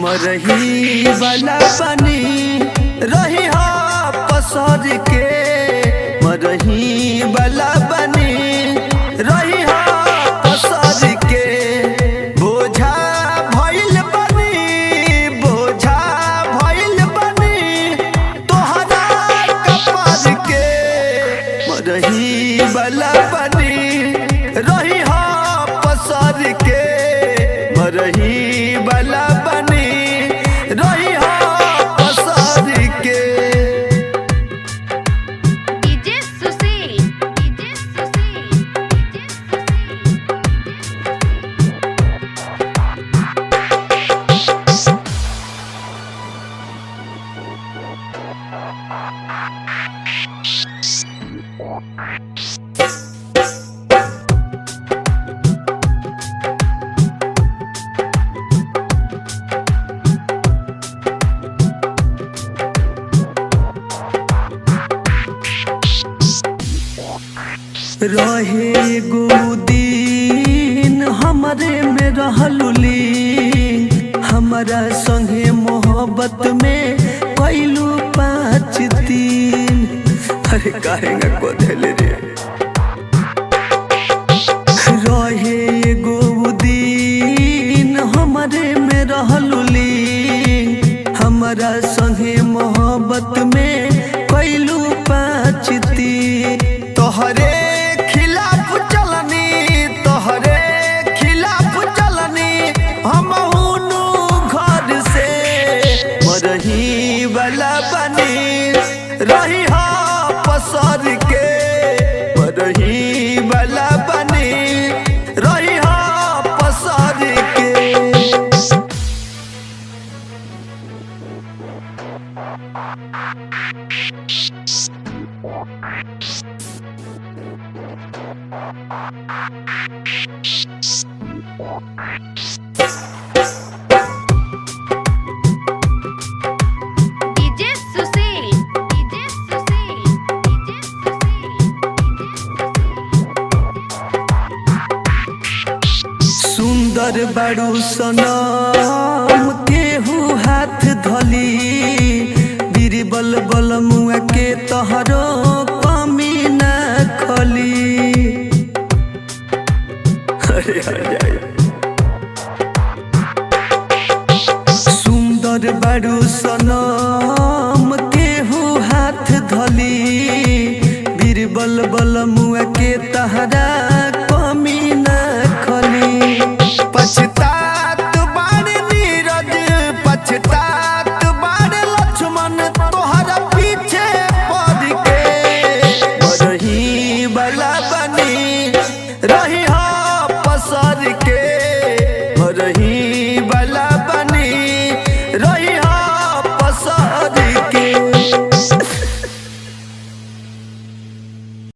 मरही वाला बनी रही हा पसर के, मरही वाला बनी रही हा पसर के। बोझा भइल बनी, बोझा भइल बनी तोहरा कपार के। मरही वाला बनी रही हा पसर के, मरही वाला बनी रही हा पसर के। DJ Sushil, DJ Sushil, DJ रहे गो दिन हमरे में रहलुली, हमारा संगे मोहब्बत में कैलू 5 दिन। अरे काहेंगा को धैले रे। रहे गो दिन हमरे में रहलुली, हमारा संगे मोहब्बत में कैलू 5 दिन। तोहरे खिलाफ चलनी, तोहरे खिलाफ चलनी हम घर से। मरही वाला बनी रही हा पसर के, मरही वाला बनी रही हा पसर के। DJ Sushil, DJ Sushil, DJ Sushil. सुंदर बड़ू सनम केहू हाथ धली, बीरबल बल मुआ के तोहरो कमी न खली। अरे सुंदर बड़ू सनम केहू हाथ धली, बीरबल बल मुआ के तहरा कमी न खली।